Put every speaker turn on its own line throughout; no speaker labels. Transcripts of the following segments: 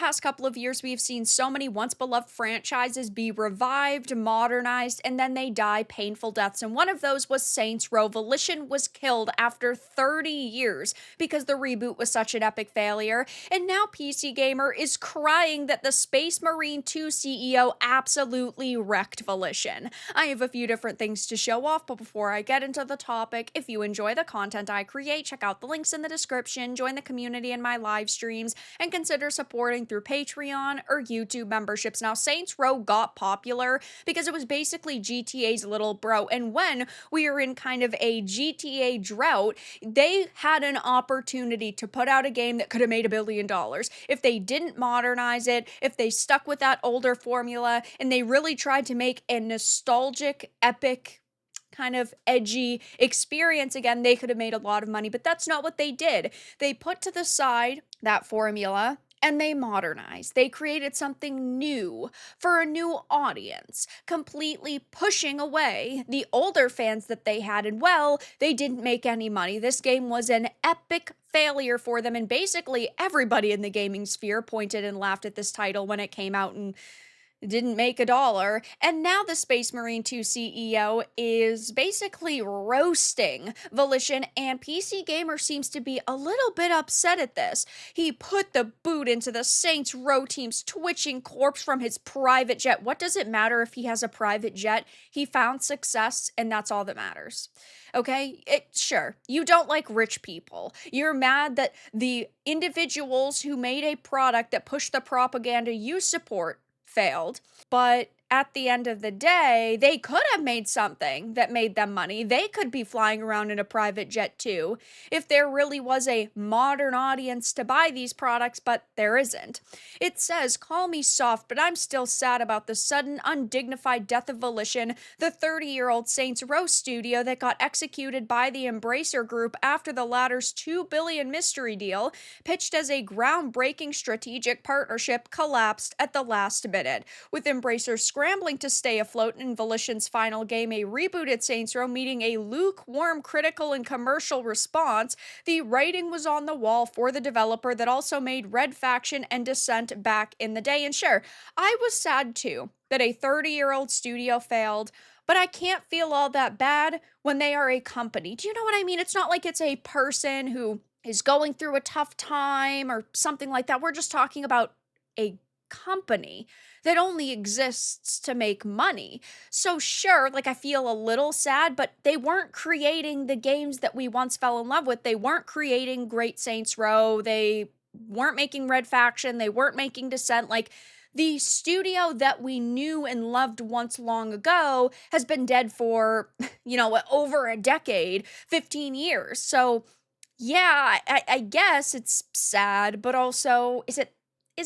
past couple of years, we've seen so many once beloved franchises be revived, modernized, and then they die painful deaths. And one of those was Saints Row. Volition was killed after 30 years because the reboot was such an epic failure. And now PC Gamer is crying that the Space Marine 2 CEO absolutely wrecked Volition. I have a few different things to show off, but before I get into the topic, if you enjoy the content I create, check out the links in the description, join the community in my live streams, and consider supporting through Patreon or YouTube memberships. Now, Saints Row got popular because it was basically GTA's little bro, and when we are in kind of a GTA drought, they had an opportunity to put out a game that could have made $1 billion. If they didn't modernize it, if they stuck with that older formula, and they really tried to make a nostalgic, epic, kind of edgy experience again, they could have made a lot of money, but that's not what they did. They put to the side that formula and they modernized. They created something new for a new audience, completely pushing away the older fans that they had. And well, they didn't make any money. This game was an epic failure for them, and basically everybody in the gaming sphere pointed and laughed at this title when it came out and didn't make $1. And now the Space Marine 2 CEO is basically roasting Volition, and PC Gamer seems to be a little bit upset at this. He put the boot into the Saints Row team's twitching corpse from his private jet. What does it matter if he has a private jet? He found success, and that's all that matters. Okay, sure, you don't like rich people. You're mad that the individuals who made a product that pushed the propaganda you support failed, but at the end of the day, they could have made something that made them money. They could be flying around in a private jet too, if there really was a modern audience to buy these products, but there isn't. It says, "Call me soft, but I'm still sad about the sudden, undignified death of Volition, the 30-year-old Saints Row studio that got executed by the Embracer Group after the latter's $2 billion mystery deal, pitched as a groundbreaking strategic partnership, collapsed at the last minute, with Embracer scrambling to stay afloat in Volition's final game, a rebooted Saints Row, meeting a lukewarm critical and commercial response. The writing was on the wall for the developer that also made Red Faction and Descent back in the day." And sure, I was sad too that a 30-year-old studio failed, but I can't feel all that bad when they are a company. Do you know what I mean? It's not like it's a person who is going through a tough time or something like that. We're just talking about a company that only exists to make money. So sure, like, I feel a little sad, but they weren't creating the games that we once fell in love with. They weren't creating great Saints Row. They weren't making Red Faction. They weren't making Descent. Like, the studio that we knew and loved once long ago has been dead for, over a decade, 15 years. So yeah, I guess it's sad, but also, is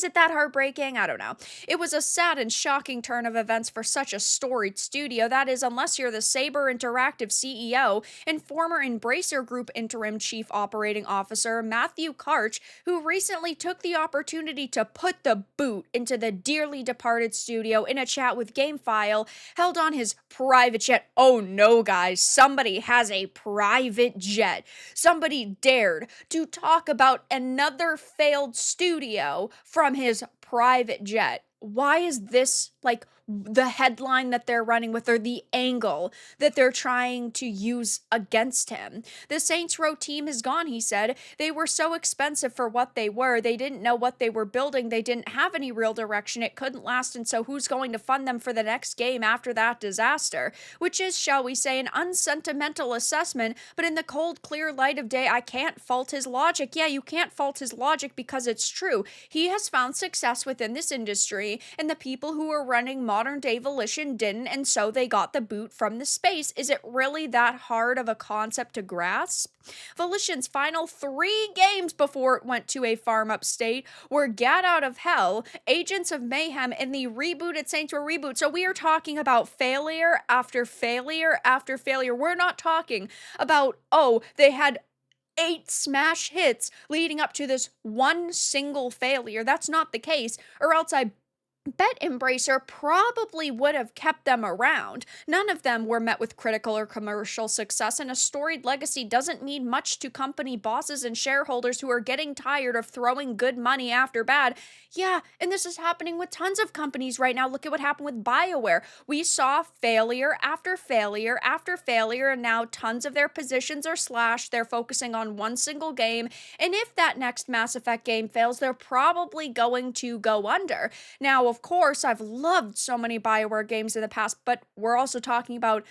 it that heartbreaking? I don't know. It was a sad and shocking turn of events for such a storied studio. That is, unless you're the Saber Interactive CEO and former Embracer Group Interim Chief Operating Officer Matthew Karch, who recently took the opportunity to put the boot into the dearly departed studio in a chat with GameFile, held on his private jet. Oh no, guys, somebody has a private jet. Somebody dared to talk about another failed studio from his private jet. Why is this like the headline that they're running with, or the angle that they're trying to use against him? The Saints Row team is gone, he said. They were so expensive for what they were. They didn't know what they were building. They didn't have any real direction. It couldn't last, and so who's going to fund them for the next game after that disaster? Which is, shall we say, an unsentimental assessment, but in the cold, clear light of day, I can't fault his logic. Yeah, you can't fault his logic because it's true. He has found success within this industry, and the people who are running modern day Volition didn't, and so they got the boot from the space. Is it really that hard of a concept to grasp? Volition's final 3 games before it went to a farm up state were Gat Out of Hell, Agents of Mayhem, and the rebooted Saints Row reboot. So we are talking about failure after failure after failure. We're not talking about, oh, they had 8 smash hits leading up to this one single failure. That's not the case, or else I Bet Embracer probably would have kept them around. None of them were met with critical or commercial success, and a storied legacy doesn't mean much to company bosses and shareholders who are getting tired of throwing good money after bad. Yeah, and this is happening with tons of companies right now. Look at what happened with BioWare. We saw failure after failure after failure, and now tons of their positions are slashed. They're focusing on one single game, and if that next Mass Effect game fails, they're probably going to go under. Now, of course, I've loved so many BioWare games in the past, but we're also talking about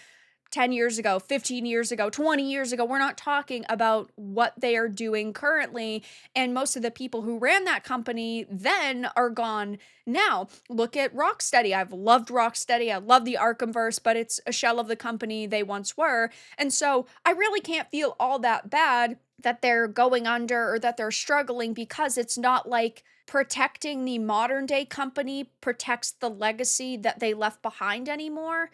10 years ago, 15 years ago, 20 years ago. We're not talking about what they are doing currently. And most of the people who ran that company then are gone now. Look at Rocksteady. I've loved Rocksteady. I love the Arkhamverse, but it's a shell of the company they once were. And so I really can't feel all that bad that they're going under or that they're struggling, because it's not like protecting the modern day company protects the legacy that they left behind anymore,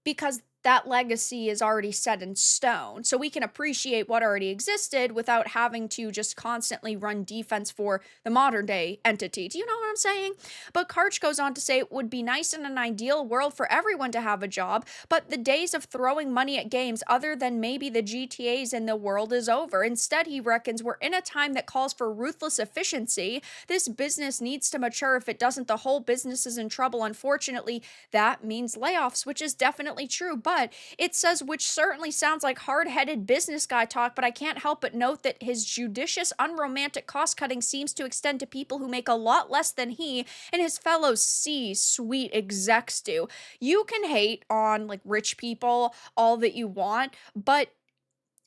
because that legacy is already set in stone. So we can appreciate what already existed without having to just constantly run defense for the modern day entity. Do you know what I'm saying? But Karch goes on to say it would be nice in an ideal world for everyone to have a job, but the days of throwing money at games other than maybe the GTAs in the world is over. Instead, he reckons we're in a time that calls for ruthless efficiency. This business needs to mature. If it doesn't, the whole business is in trouble. Unfortunately, that means layoffs, which is definitely true. But it says, which certainly sounds like hard-headed business guy talk, but I can't help but note that his judicious, unromantic cost-cutting seems to extend to people who make a lot less than he and his fellow C-suite execs do. You can hate on like rich people all that you want, but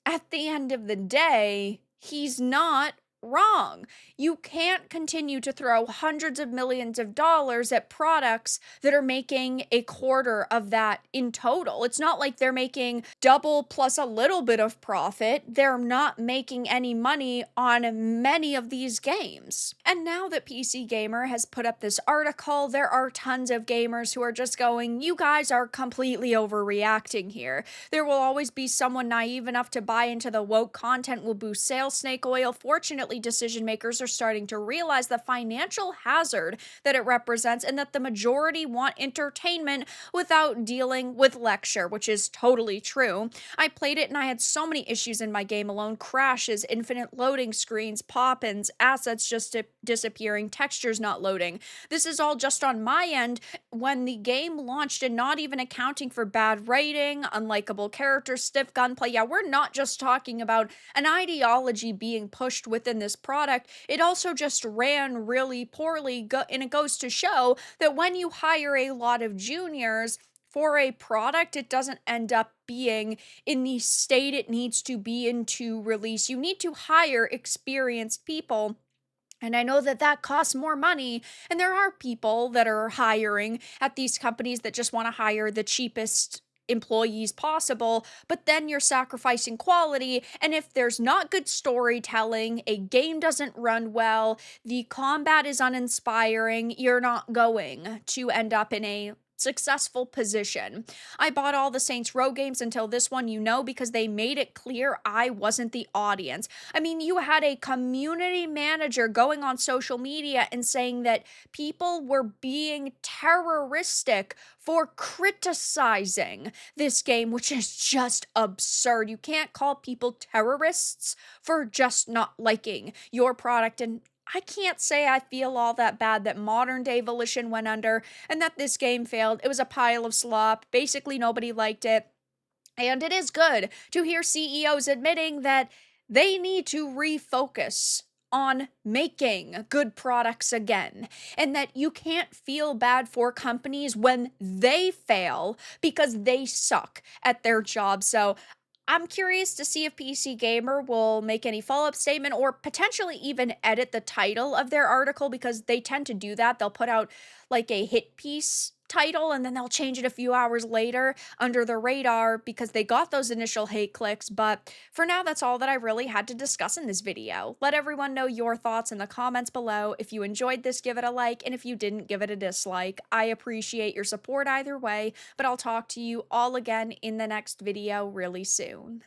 at the end of the day, he's not wrong. You can't continue to throw hundreds of millions of dollars at products that are making a quarter of that in total. It's not like they're making double plus a little bit of profit. They're not making any money on many of these games. And now that PC Gamer has put up this article, there are tons of gamers who are just going, you guys are completely overreacting here. There will always be someone naive enough to buy into the woke content will boost sales snake oil. Fortunately, decision makers are starting to realize the financial hazard that it represents, and that the majority want entertainment without dealing with lecture, which is totally true. I played it and I had so many issues in my game alone: crashes, infinite loading screens, pop-ins, assets just disappearing, textures not loading. This is all just on my end when the game launched, and not even accounting for bad writing, unlikable characters, stiff gunplay. Yeah, we're not just talking about an ideology being pushed within this product. It also just ran really poorly, and it goes to show that when you hire a lot of juniors for a product, it doesn't end up being in the state it needs to be in to release. You need to hire experienced people. And I know that that costs more money, and there are people that are hiring at these companies that just want to hire the cheapest employees possible, but then you're sacrificing quality. And if there's not good storytelling, a game doesn't run well, the combat is uninspiring, you're not going to end up in a successful position. I bought all the Saints Row games until this one, because they made it clear I wasn't the audience. I mean, you had a community manager going on social media and saying that people were being terroristic for criticizing this game, which is just absurd. You can't call people terrorists for just not liking your product. And I can't say I feel all that bad that modern day Volition went under and that this game failed. It was a pile of slop. Basically, nobody liked it. And it is good to hear CEOs admitting that they need to refocus on making good products again, and that you can't feel bad for companies when they fail because they suck at their job. So I'm curious to see if PC Gamer will make any follow-up statement or potentially even edit the title of their article, because they tend to do that. They'll put out like a hit piece title and then they'll change it a few hours later under the radar because they got those initial hate clicks. But for now, that's all that I really had to discuss in this video. Let everyone know your thoughts in the comments below. If you enjoyed this, give it a like, and if you didn't, give it a dislike. I appreciate your support either way, but I'll talk to you all again in the next video really soon.